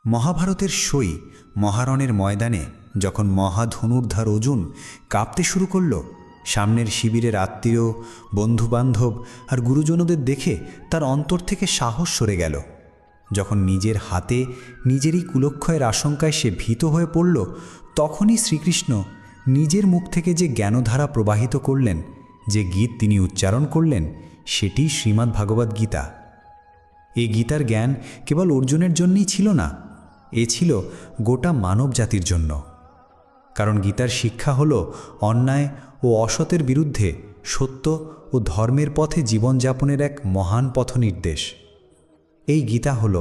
মহাভারতের সই মহারণের ময়দানে যখন মহাধনুর্ধার অর্জুন কাঁপতে শুরু করল, সামনের শিবিরের আত্মীয়, বন্ধুবান্ধব আর গুরুজনদের দেখে তার অন্তর থেকে সাহস সরে গেল। যখন নিজের হাতে নিজেরই কুলক্ষয়ের আশঙ্কায় সে ভীত হয়ে পড়ল, তখনই শ্রীকৃষ্ণ নিজের মুখ থেকে যে জ্ঞানধারা প্রবাহিত করলেন, যে গীত তিনি উচ্চারণ করলেন, সেটি শ্রীমদ্ভাগবত গীতা। এই গীতার জ্ঞান কেবল অর্জুনের জন্যই ছিল না, এ ছিল গোটা মানব জাতির জন্য। কারণ গীতার শিক্ষা হল অন্যায় ও অসতের বিরুদ্ধে সত্য ও ধর্মের পথে জীবনযাপনের এক মহান পথনির্দেশ। এই গীতা হল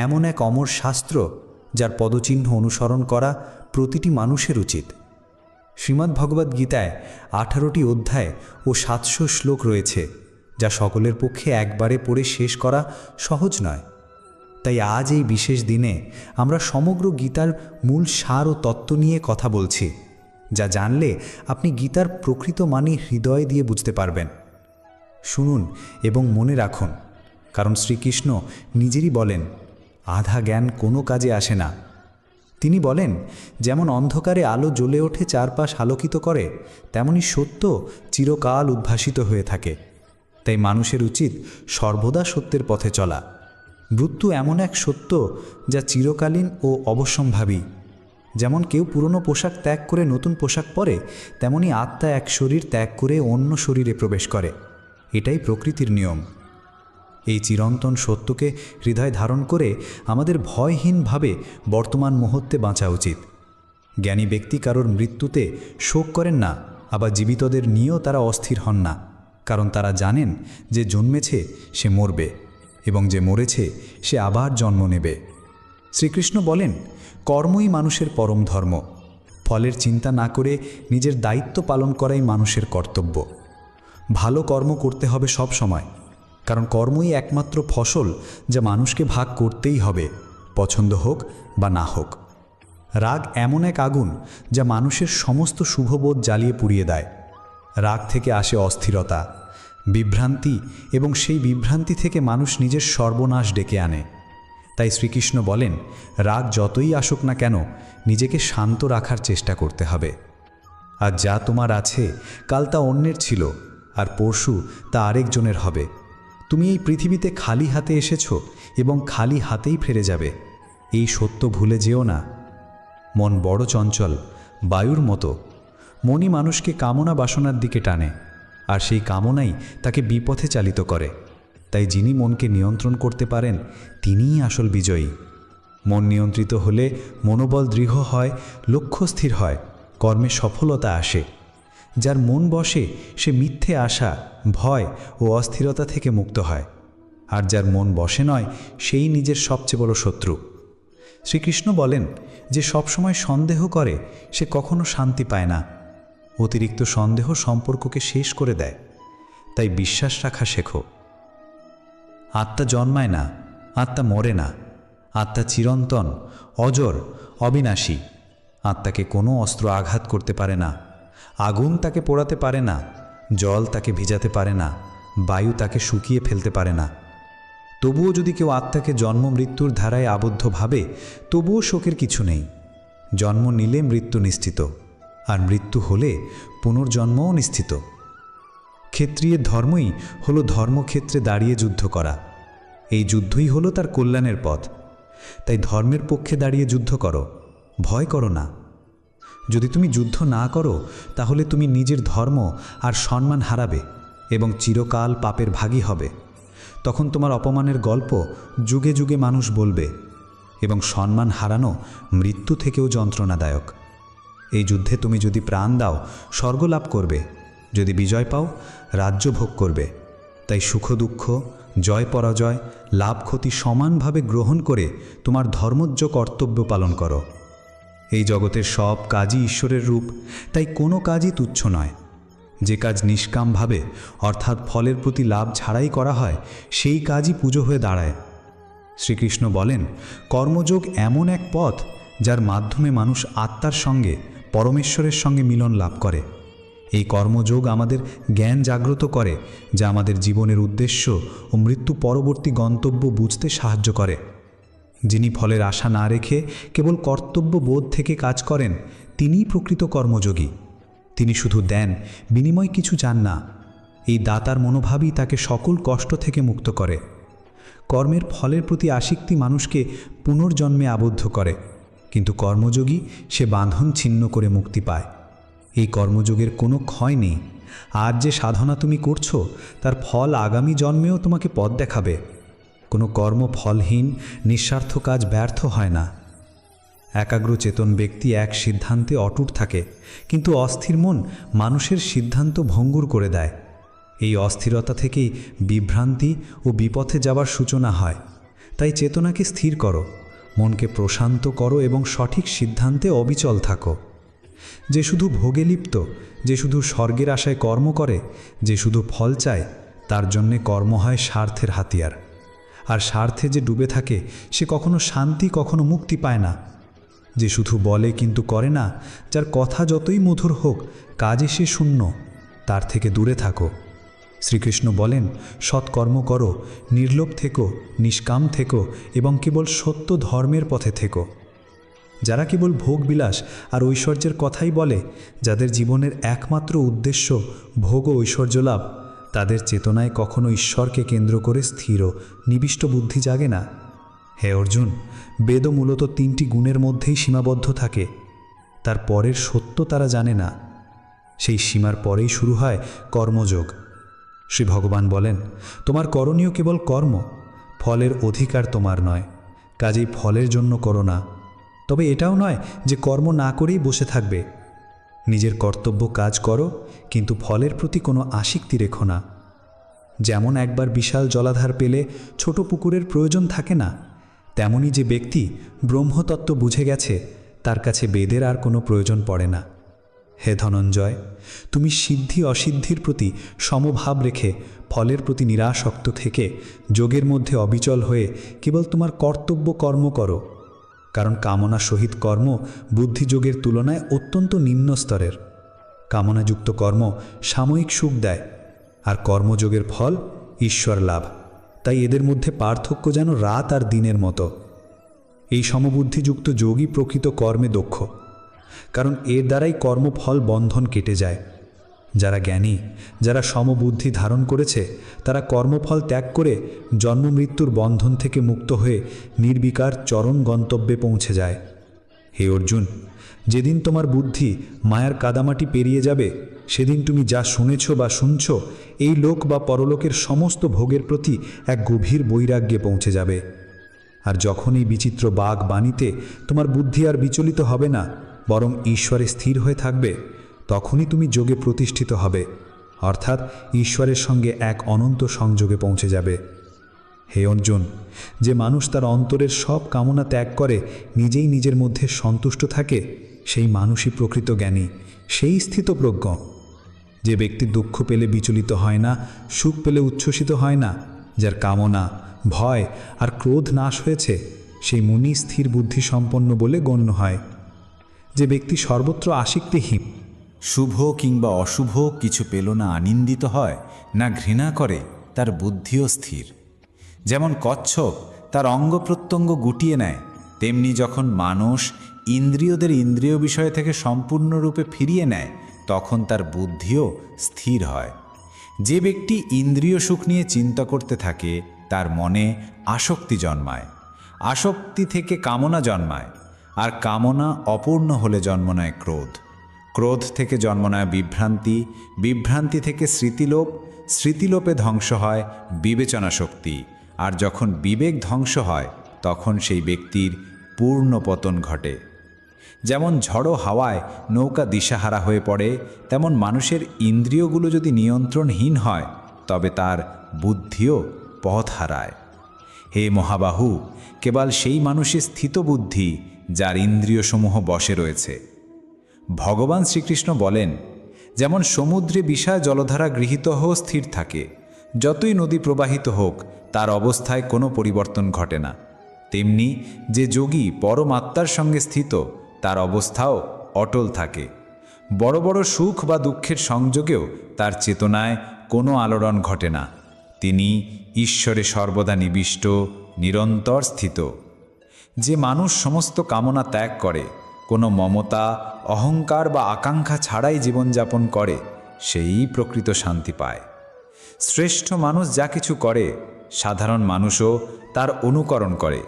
এমন এক অমর শাস্ত্র যার পদচিহ্ন অনুসরণ করা প্রতিটি মানুষের উচিত। শ্রীমদ্ভগবত গীতায় 18টি অধ্যায় ও 700 শ্লোক রয়েছে, যা সকলের পক্ষে একবারে পড়ে শেষ করা সহজ নয়। তাই আজ এই বিশেষ দিনে আমরা সমগ্র গীতার মূল সার ও তত্ত্ব নিয়ে কথা বলছি, যা জানলে আপনি গীতার প্রকৃত মানে হৃদয় দিয়ে বুঝতে পারবেন। শুনুন এবং মনে রাখুন, কারণ শ্রীকৃষ্ণ নিজেরই বলেন, আধা জ্ঞান কোনো কাজে আসে না। তিনি বলেন, যেমন অন্ধকারে আলো জ্বলে ওঠে চারপাশ আলোকিত করে, তেমনি সত্য চিরকাল উদ্ভাসিত হয়ে থাকে। তাই মানুষের উচিত সর্বদা সত্যের পথে চলা। মৃত্যু এমন এক সত্য যা চিরকালীন ও অবশ্যম্ভাবী। যেমন কেউ পুরনো পোশাক ত্যাগ করে নতুন পোশাক পরে, তেমনি আত্মা এক শরীর ত্যাগ করে অন্য শরীরে প্রবেশ করে। এটাই প্রকৃতির নিয়ম। এই চিরন্তন সত্যকে হৃদয় ধারণ করে আমাদের ভয়হীনভাবে বর্তমান মুহূর্তে বাঁচা উচিত। জ্ঞানী ব্যক্তি কারোর মৃত্যুতে শোক করেন না, আবার জীবিতদের নিয়েও তারা অস্থির হন না, কারণ তারা জানেন যে জন্মেছে সে মরবে, এবং যে মরেছে সে আবার জন্ম নেবে। শ্রীকৃষ্ণ বলেন, কর্মই মানুষের পরম ধর্ম। ফলের চিন্তা না করে নিজের দায়িত্ব পালন করাই মানুষের কর্তব্য। ভালো কর্ম করতে হবে সব সময়, কারণ কর্মই একমাত্র ফসল যা মানুষকে ভাগ করতেই হবে, পছন্দ হোক বা না হোক। রাগ এমন এক আগুন যা মানুষের সমস্ত শুভবোধ জ্বালিয়ে পুড়িয়ে দেয়। রাগ থেকে আসে অস্থিরতা, বিভ্রান্তি, এবং সেই বিভ্রান্তি থেকে মানুষ নিজের সর্বনাশ ডেকে আনে। তাই শ্রীকৃষ্ণ বলেন, রাগ যতই আসুক না কেন, নিজেকে শান্ত রাখার চেষ্টা করতে হবে। আর যা তোমার আছে কাল তা অন্যের ছিল, আর পরশু তা আরেকজনের হবে। তুমি এই পৃথিবীতে খালি হাতে এসেছো এবং খালি হাতেই ফিরে যাবে, এই সত্য ভুলে যেও না। মন বড় চঞ্চল, বায়ুর মতো। মনই মানুষকে কামনা বাসনার দিকে টানে, আর সেই কামনাই তাকে বিপথে চালিত করে। তাই যিনি মনকে নিয়ন্ত্রণ করতে পারেন, তিনিই আসল বিজয়ী। মন নিয়ন্ত্রিত হলে মনোবল দৃঢ় হয়, লক্ষ্য স্থির হয়, কর্মে সফলতা আসে। যার মন বসে সে মিথ্যে আশা, ভয় ও অস্থিরতা থেকে মুক্ত হয়, আর যার মন বসে নয় সেই নিজের সবচেয়ে বড় শত্রু। শ্রীকৃষ্ণ বলেন, যে সবসময় সন্দেহ করে সে কখনো শান্তি পায় না। অতিরিক্ত সন্দেহ সম্পর্ককে শেষ করে দেয়। তাই বিশ্বাস রাখা শেখো। আত্মা জন্মায় না, আত্মা মরে না। আত্মা চিরন্তন, অজর, অবিনাশী। আত্মাকে কোনো অস্ত্র আঘাত করতে পারে না। আগুন তাকে পোড়াতে পারে না, জল তাকে ভিজাতে পারে না, বায়ু তাকে শুকিয়ে ফেলতে পারে না। তবুও যদি কেউ আত্মাকে জন্ম মৃত্যুর ধারায় আবদ্ধ ভাবে, তবুও শোকের কিছু নেই। জন্ম নিলে মৃত্যু নিশ্চিত, আর মৃত্যু হলে পুনর্জন্মও নিশ্চিত। ক্ষত্রিয়ের ধর্মই হলো ধর্মক্ষেত্রে দাঁড়িয়ে যুদ্ধ করা। এই যুদ্ধই হলো তার কল্যাণের পথ। তাই ধর্মের পক্ষে দাঁড়িয়ে যুদ্ধ করো, ভয় করো না। যদি তুমি যুদ্ধ না করো, তাহলে তুমি নিজের ধর্ম আর সম্মান হারাবে এবং চিরকাল পাপের ভাগী হবে। তখন তোমার অপমানের গল্প যুগে যুগে মানুষ বলবে, এবং সম্মান হারানো মৃত্যু থেকেও যন্ত্রণাদায়ক। এই যুদ্ধে তুমি যদি প্রাণ দাও, স্বর্গ লাভ করবে। যদি বিজয় পাও, রাজ্য ভোগ করবে। তাই সুখ দুঃখ, জয় পরাজয়, লাভ ক্ষতি সমানভাবে গ্রহণ করে তোমার ধর্মজ্ঞ কর্তব্য পালন করো। এই জগতের সব কাজই ঈশ্বরের রূপ, তাই কোনো কাজই তুচ্ছ নয়। যে কাজ নিষ্কামভাবে, অর্থাৎ ফলের প্রতি লাভ ছাড়াই করা হয়, সেই কাজই পুজো হয়ে দাঁড়ায়। শ্রীকৃষ্ণ বলেন, কর্মযোগ এমন এক পথ যার মাধ্যমে মানুষ আত্মার সঙ্গে, পরমেশ্বরের সঙ্গে মিলন লাভ করে। এই কর্মযোগ আমাদের জ্ঞান জাগ্রত করে, যা আমাদের জীবনের উদ্দেশ্য ও মৃত্যু পরবর্তী গন্তব্য বুঝতে সাহায্য করে। যিনি ফলের আশা না রেখে কেবল কর্তব্য বোধ থেকে কাজ করেন, তিনিই প্রকৃত কর্মযোগী। তিনি শুধু দেন, বিনিময় কিছু চান না। এই দাতার মনোভাবই তাকে সকল কষ্ট থেকে মুক্ত করে। কর্মের ফলের প্রতি আসক্তি মানুষকে পুনর্জন্মে আবদ্ধ করে, কিন্তু কর্মযোগী সে বাঁধন ছিন্ন করে মুক্তি পায়। এই কর্মযোগের কোনো ক্ষয় নেই। আজ যে সাধনা তুমি করছো, তার ফল আগামী জন্মেও তোমাকে পথ দেখাবে। কোনো কর্ম ফলহীন, নিঃস্বার্থ কাজ ব্যর্থ হয় না। একাগ্র চেতন ব্যক্তি এক সিদ্ধান্তে অটুট থাকে, কিন্তু অস্থির মন মানুষের সিদ্ধান্ত ভঙ্গুর করে দেয়। এই অস্থিরতা থেকেই বিভ্রান্তি ও বিপথে যাবার সূচনা হয়। তাই চেতনাকে স্থির করো, মনকে প্রশান্ত করো এবং সঠিক সিদ্ধান্তে অবিচল থাকো। যে শুধু ভোগে লিপ্ত, যে শুধু স্বর্গের আশায় কর্ম করে, যে শুধু ফল চায়, তার জন্যে কর্ম হয় স্বার্থের হাতিয়ার। আর স্বার্থে যে ডুবে থাকে, সে কখনো শান্তি, কখনো মুক্তি পায় না। যে শুধু বলে কিন্তু করে না, যার কথা যতই মধুর হোক, কাজে সে শূন্য, তার থেকে দূরে থাকো। শ্রীকৃষ্ণ বলেন, সৎকর্ম করো, নির্লোভ থেকো, নিষ্কাম থেকো এবং কেবল সত্য ধর্মের পথে থেকো। যারা কেবল ভোগবিলাস আর ঐশ্বর্যের কথাই বলে, যাদের জীবনের একমাত্র উদ্দেশ্য ভোগ ও ঐশ্বর্য লাভ, তাদের চেতনায় কখনো ঈশ্বরকে কেন্দ্র করে স্থির ও নিবিষ্ট বুদ্ধি জাগে না। হে অর্জুন, বেদ মূলত 3টি গুণের মধ্যেই সীমাবদ্ধ থাকে। তার পরের সত্য তারা জানে না। সেই সীমার পরেই শুরু হয় কর্মযোগ। শ্রী ভগবান বলেন, তোমার করণীয় কেবল কর্ম, ফলের অধিকার তোমার নয়। কাজেই ফলের জন্য করো না। তবে এটাও নয় যে কর্ম না করেই বসে থাকবে। নিজের কর্তব্য কাজ করো, কিন্তু ফলের প্রতি কোনো আসক্তি রেখো না। যেমন একবার বিশাল জলাধার পেলে ছোট পুকুরের প্রয়োজন থাকে না, তেমনি যে ব্যক্তি ব্রহ্মতত্ত্ব বুঝে গেছে, তার কাছে বেদের আর কোনো প্রয়োজন পড়ে না। হে ধনঞ্জয়, তুমি সিদ্ধি অসিদ্ধির প্রতি সমভাব রেখে ফলের প্রতি নিরাসক্ত থেকে যোগের মধ্যে অবিচল হয়ে কেবল তোমার কর্তব্য কর্ম করো। কারণ কামনা সহিত কর্ম বুদ্ধিযোগের তুলনায় অত্যন্ত নিম্ন স্তরের। কামনাযুক্ত কর্ম সাময়িক সুখ দেয়, আর কর্মযোগের ফল ঈশ্বর লাভ। তাই এদের মধ্যে পার্থক্য যেন রাত আর দিনের মতো। এই সমবুদ্ধিযুক্ত যোগী প্রকৃত কর্মে দক্ষ, কারণ এর দ্বারাই কর্মফল বন্ধন কেটে যায়। যারা জ্ঞানী, যারা সমবুদ্ধি ধারণ করেছে, তারা কর্মফল ত্যাগ করে জন্মমৃত্যুর বন্ধন থেকে মুক্ত হয়ে নির্বিকার চরণ গন্তব্যে পৌঁছে যায়। হে অর্জুন, যেদিন তোমার বুদ্ধি মায়ার কাদামাটি পেরিয়ে যাবে, সেদিন তুমি যা শুনেছ বা শুনছ, এই লোক বা পরলোকের সমস্ত ভোগের প্রতি এক গভীর বৈরাগ্যে পৌঁছে যাবে। আর যখন এই বিচিত্র বাগ বাণীতে তোমার বুদ্ধি আর বিচলিত হবে না, বরং ঈশ্বরে স্থির হয়ে থাকবে, তখনই তুমি যোগে প্রতিষ্ঠিত হবে, অর্থাৎ ঈশ্বরের সঙ্গে এক অনন্ত সংযোগে পৌঁছে যাবে। হে অর্জুন, যে মানুষ তার অন্তরের সব কামনা ত্যাগ করে নিজেই নিজের মধ্যে সন্তুষ্ট থাকে, সেই মানুষই প্রকৃত জ্ঞানী, সেই স্থিতপ্রজ্ঞ। যে ব্যক্তি দুঃখ পেলে বিচলিত হয় না, সুখ পেলে উচ্ছ্বসিত হয় না, যার কামনা, ভয় আর ক্রোধ নাশ হয়েছে, সেই মুনি স্থির বুদ্ধি সম্পন্ন বলে গণ্য হয়। যে ব্যক্তি সর্বত্র আসক্তিহীন, শুভ কিংবা অশুভ কিছু পেল না আনন্দিত হয়, না ঘৃণা করে, তার বুদ্ধিও স্থির। যেমন কচ্ছপ তার অঙ্গ প্রত্যঙ্গ গুটিয়ে নেয়, তেমনি যখন মানুষ ইন্দ্রিয়দের ইন্দ্রিয় বিষয় থেকে সম্পূর্ণরূপে ফিরিয়ে নেয়, তখন তার বুদ্ধিও স্থির হয়। যে ব্যক্তি ইন্দ্রিয় সুখ নিয়ে চিন্তা করতে থাকে, তার মনে আসক্তি জন্মায়, আসক্তি থেকে কামনা জন্মায়, আর কামনা অপূর্ণ হলে জন্ম নেয় ক্রোধ, ক্রোধ থেকে জন্ম নেয় বিভ্রান্তি, বিভ্রান্তি থেকে স্মৃতিলোপ, স্মৃতিলোপে ধ্বংস হয় বিবেচনা শক্তি, আর যখন বিবেক ধ্বংস হয়, তখন সেই ব্যক্তির পূর্ণ পতন ঘটে। যেমন ঝড়ো হাওয়ায় নৌকা দিশাহারা হয়ে পড়ে, তেমন মানুষের ইন্দ্রিয়গুলো যদি নিয়ন্ত্রণহীন হয়, তবে তার বুদ্ধিও পথ হারায়। হে মহাবাহু, কেবল সেই মানুষের স্থিত বুদ্ধি যার ইন্দ্রিয়সমূহ বশে রয়েছে। ভগবান শ্রীকৃষ্ণ বলেন, যেমন সমুদ্রে বিষায় জলধারা গৃহীত হও স্থির থাকে, যতই নদী প্রবাহিত হোক তার অবস্থায় কোনো পরিবর্তন ঘটে না, তেমনি যে যোগী পরমাত্মার সঙ্গে স্থিত, তার অবস্থাও অটল থাকে। বড় বড় সুখ বা দুঃখের সংযোগেও তার চেতনায় কোনো আলোড়ন ঘটে না। তিনি ঈশ্বরে সর্বদা নিবিষ্ট, নিরন্তর স্থিত। যে মানুষ সমস্ত কামনা ত্যাগ করে, কোনো মমতা, অহংকার বা আকাঙ্ক্ষা ছাড়াই জীবনযাপন করে, সেই প্রকৃত শান্তি পায়। শ্রেষ্ঠ মানুষ যা কিছু করে, সাধারণ মানুষও তার অনুকরণ করে।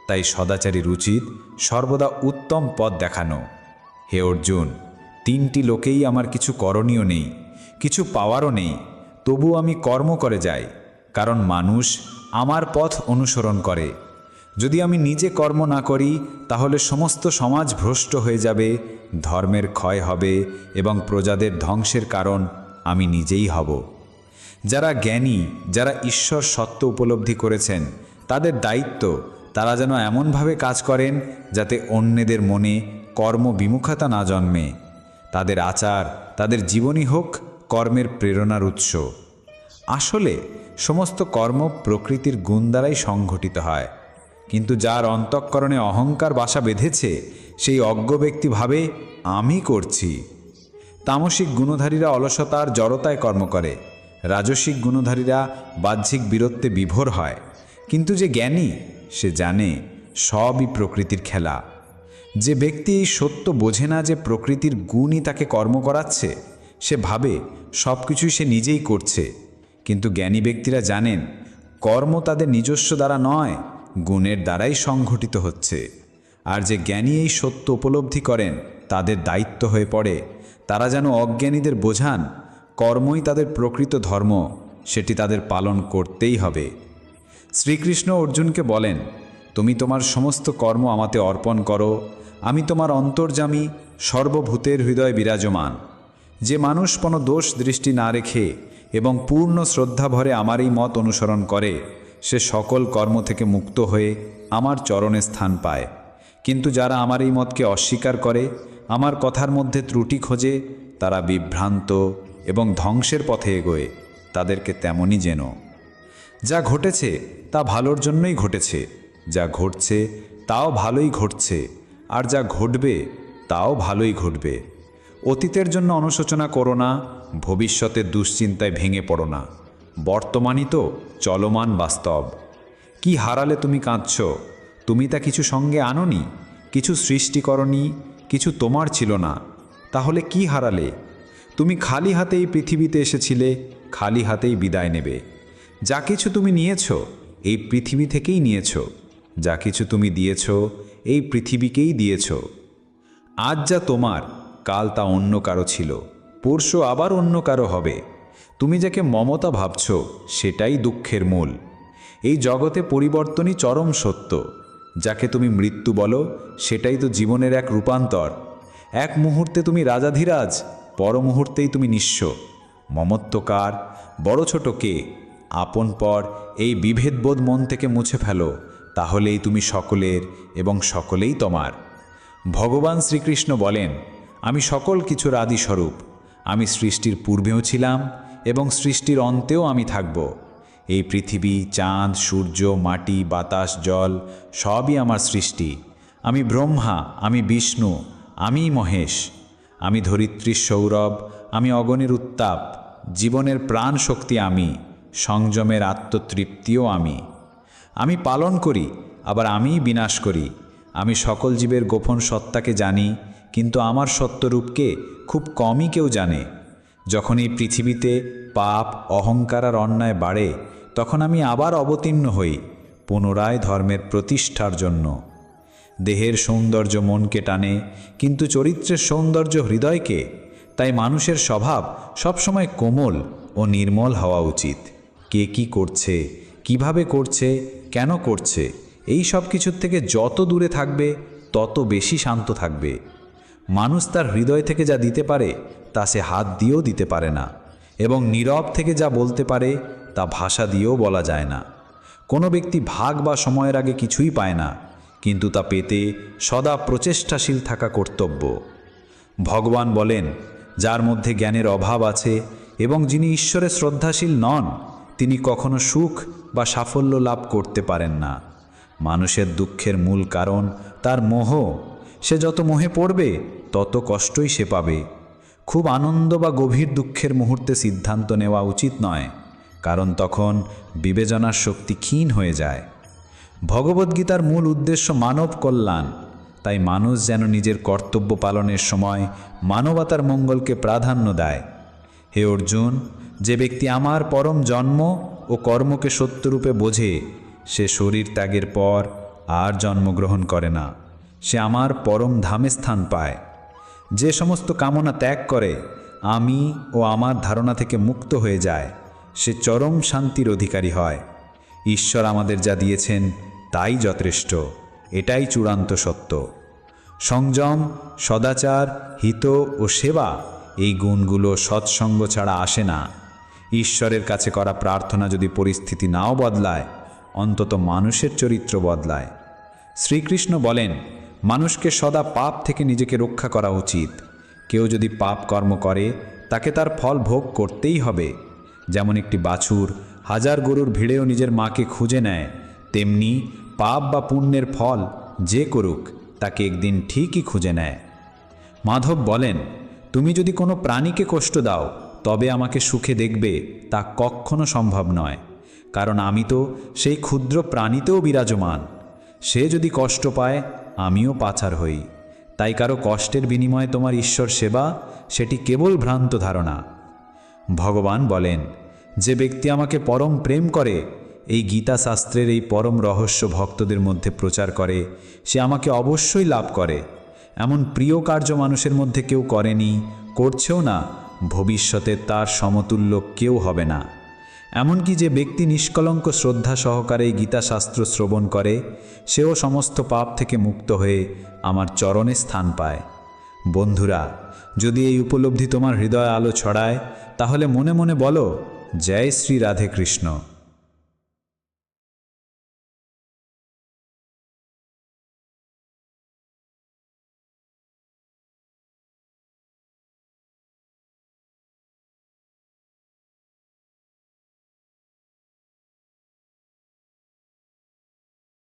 তাই সদাচারীর উচিত সর্বদা উত্তম পথ দেখানো। হে অর্জুন, 3টি লোকেই আমার কিছু করণীয় নেই, কিছু পাওয়ারও নেই, তবু আমি কর্ম করে যাই, কারণ মানুষ আমার পথ অনুসরণ করে। যদি আমি নিজে কর্ম না করি, তাহলে সমস্ত সমাজ ভ্রষ্ট হয়ে যাবে, ধর্মের ক্ষয় হবে এবং প্রজাদের ধ্বংসের কারণ আমি নিজেই হব। যারা জ্ঞানী, যারা ঈশ্বর সত্য উপলব্ধি করেছেন, তাদের দায়িত্ব তারা যেন এমনভাবে কাজ করেন যাতে অন্যদের মনে কর্মবিমুখতা না জন্মে। তাদের আচার, তাদের জীবনই হোক কর্মের প্রেরণার উৎস। আসলে সমস্ত কর্ম প্রকৃতির গুণ দ্বারাই সংঘটিত হয়, কিন্তু যার অন্তঃকরণে অহংকার বাসা বেঁধেছে, সেই অজ্ঞ ব্যক্তি ভাবে আমি করছি। তামসিক গুণধারীরা অলসতার জড়তায় কর্ম করে, রাজসিক গুণধারীরা বাহ্যিক বীরত্বে বিভোর হয়। কিন্তু যে জ্ঞানী, সে জানে সবই প্রকৃতির খেলা। যে ব্যক্তি এই সত্য বোঝে না যে প্রকৃতির গুণই তাকে কর্ম করাচ্ছে, সে ভাবে সব কিছুই সে নিজেই করছে। কিন্তু জ্ঞানী ব্যক্তিরা জানেন কর্ম তাদের নিজস্ব দ্বারা নয়, গুণের দ্বারাই সংঘটিত হচ্ছে। আর যে জ্ঞানী এই সত্য উপলব্ধি করেন, তাদের দায়িত্ব হয়ে পড়ে তারা যেন অজ্ঞানীদের বোঝান কর্মই তাদের প্রকৃত ধর্ম, সেটি তাদের পালন করতেই হবে। শ্রীকৃষ্ণ অর্জুনকে বলেন, তুমি তোমার সমস্ত কর্ম আমাতে অর্পণ করো, আমি তোমার অন্তর্যামী, সর্বভূতের হৃদয়ে বিরাজমান। যে মানুষ কোনো দোষ দৃষ্টি না রেখে এবং পূর্ণ শ্রদ্ধা ভরে আমার এই মত অনুসরণ করে, সে সকল কর্ম থেকে মুক্ত হয়ে আমার চরণে স্থান পায়। কিন্তু যারা আমার এই মতকে অস্বীকার করে, আমার কথার মধ্যে ত্রুটি খোঁজে, তারা বিভ্রান্ত এবং ধ্বংসের পথে এগোয়। তাদেরকে তেমনই যেন। যা ঘটেছে তা ভালোর জন্যই ঘটেছে, যা ঘটছে তাও ভালোই ঘটছে, আর যা ঘটবে তাও ভালোই ঘটবে। অতীতের জন্য অনুশোচনা করো না, ভবিষ্যতের দুশ্চিন্তায় ভেঙে পড়ো না। বর্তমানই তো চলমান বাস্তব। কি হারালে তুমি কাঁদছ? তুমি তা কিছু সঙ্গে আনোনি, কিছু সৃষ্টি করনি, কিছু তোমার ছিল না। তাহলে কি হারালে? তুমি খালি হাতেই পৃথিবীতে এসেছিলে, খালি হাতেই বিদায় নেবে। যা কিছু তুমি নিয়েছ, এই পৃথিবী থেকেই নিয়েছ। যা কিছু তুমি দিয়েছ, এই পৃথিবীকেই দিয়েছ। আজ যা তোমার, কাল তা অন্য কারো ছিল, পরশু আবার অন্য কারো হবে। তুমি যাকে মমতা ভাবছ, সেটাই দুঃখের মূল। এই জগতে পরিবর্তনই চরম সত্য। যাকে তুমি মৃত্যু বলো, সেটাই তো জীবনের এক রূপান্তর। এক মুহূর্তে তুমি রাজাধিরাজ, পর মুহূর্তেই তুমি নিঃস্ব। মমত্বকার, বড় ছোট কে, আপন পর এই বিভেদবোধ মন থেকে মুছে ফেলো, তাহলেই তুমি সকলের এবং সকলেই তোমার। ভগবান শ্রীকৃষ্ণ বলেন, আমি সকল কিছুর আদিস্বরূপ। আমি সৃষ্টির পূর্বেও ছিলাম এবং সৃষ্টির অন্তেও আমি থাকব। এই পৃথিবী, চাঁদ, সূর্য, মাটি, বাতাস, জল সবই আমার সৃষ্টি। আমি ব্রহ্মা, আমি বিষ্ণু, আমিই মহেশ। আমি ধরিত্রীর সৌরভ, আমি অগণের উত্তাপ। জীবনের প্রাণ শক্তি আমি, সংযমের আত্মতৃপ্তিও আমি। আমি পালন করি, আবার আমিই বিনাশ করি। আমি সকল জীবের গোপন সত্তাকে জানি, কিন্তু আমার সত্যরূপকে খুব কমই কেউ জানে। যখন এই পৃথিবীতে পাপ, অহংকার আর অন্যায় বাড়ে, তখন আমি আবার অবতীর্ণ হই পুনরায় ধর্মের প্রতিষ্ঠার জন্য। দেহের সৌন্দর্য মনকে টানে, কিন্তু চরিত্রের সৌন্দর্য হৃদয়কে। তাই মানুষের স্বভাব সবসময় কোমল ও নির্মল হওয়া উচিত। কে কি করছে, কিভাবে করছে, কেন করছে, এই সব কিছুর থেকে যত দূরে থাকবে, তত বেশি শান্ত থাকবে। মানুষ তার হৃদয় থেকে যা দিতে পারে, তা সে হাত দিয়েও দিতে পারে না, এবং নীরব থেকে যা বলতে পারে, তা ভাষা দিয়েও বলা যায় না। কোনো ব্যক্তি ভাগ বা সময়ের আগে কিছুই পায় না, কিন্তু তা পেতে সদা প্রচেষ্টাশীল থাকা কর্তব্য। ভগবান বলেন, যার মধ্যে জ্ঞানের অভাব আছে এবং যিনি ঈশ্বরে শ্রদ্ধাশীল নন, তিনি কখনো সুখ বা সাফল্য লাভ করতে পারেন না। মানুষের দুঃখের মূল কারণ তার মোহ। সে যত মোহে পড়বে, তত কষ্টই সে পাবে। খুব আনন্দ বা গভীর দুঃখের মুহূর্তে সিদ্ধান্ত নেওয়া উচিত নয়, কারণ তখন বিবেচনার শক্তি ক্ষীণ হয়ে যায়। ভগবদ্গীতার মূল উদ্দেশ্য মানব কল্যাণ, তাই মানুষ যেন নিজের কর্তব্য পালনের সময় মানবতার মঙ্গলকে প্রাধান্য দেয়। হে অর্জুন, যে ব্যক্তি আমার পরম জন্ম ও কর্মকে সত্যরূপে বোঝে, সে শরীর ত্যাগের পর আর জন্মগ্রহণ করে না, সে আমার পরম ধামে স্থান পায়। যে সমস্ত কামনা ত্যাগ করে আমি ও আমার ধারণা থেকে মুক্ত হয়ে যায়, সে চরম শান্তির অধিকারী হয়। ঈশ্বর আমাদের যা দিয়েছেন তাই যথেষ্ট, এটাই চূড়ান্ত সত্য। সংযম, সদাচার, হিত ও সেবা, এই গুণগুলো সৎসঙ্গ ছাড়া আসে না। ঈশ্বরের কাছে করা প্রার্থনা যদি পরিস্থিতি নাও বদলায়, অন্তত মানুষের চরিত্র বদলায়। শ্রীকৃষ্ণ বলেন, মানুষকে সদা পাপ থেকে নিজেকে রক্ষা করা উচিত। কেউ যদি পাপ কর্ম করে তাকে তার ফল ভোগ করতেই হবে। যেমন একটি বাছুর হাজার গরুর ভিড়েও নিজের মাকে খুঁজে নেয়, তেমনি পাপ বা পুণ্যের ফল যে করুক তাকে একদিন ঠিকই খুঁজে নেয়। মাধব বলেন, তুমি যদি কোনো প্রাণীকে কষ্ট দাও তবে আমাকে সুখে দেখবে, তা কখনো সম্ভব নয়, কারণ আমি তো সেই ক্ষুদ্র প্রাণীতেও বিরাজমান। সে যদি কষ্ট পায় আমিও পাছার হই। তাই কারো কষ্টের বিনিময়ে তোমার ঈশ্বর সেবা, সেটি কেবল ভ্রান্ত ধারণা। ভগবান বলেন, যে ব্যক্তি আমাকে পরম প্রেম করে, এই গীতা শাস্ত্রের এই পরম রহস্য ভক্তদের মধ্যে প্রচার করে, সে আমাকে অবশ্যই লাভ করে। এমন প্রিয় কার্য মানুষের মধ্যে কেউ করেনি, করছেও না, ভবিষ্যতে তার সমতুল্য কেউ হবে না। এমনকি যে ব্যক্তি নিষ্কলঙ্ক শ্রদ্ধা সহকারে এই গীতাশাস্ত্র শ্রবণ করে, সেও সমস্ত পাপ থেকে মুক্ত হয়ে আমার চরণে স্থান পায়। বন্ধুরা, যদি এই উপলব্ধি তোমার হৃদয়ে আলো ছড়ায়, তাহলে মনে মনে বলো, জয় শ্রী রাধে কৃষ্ণ।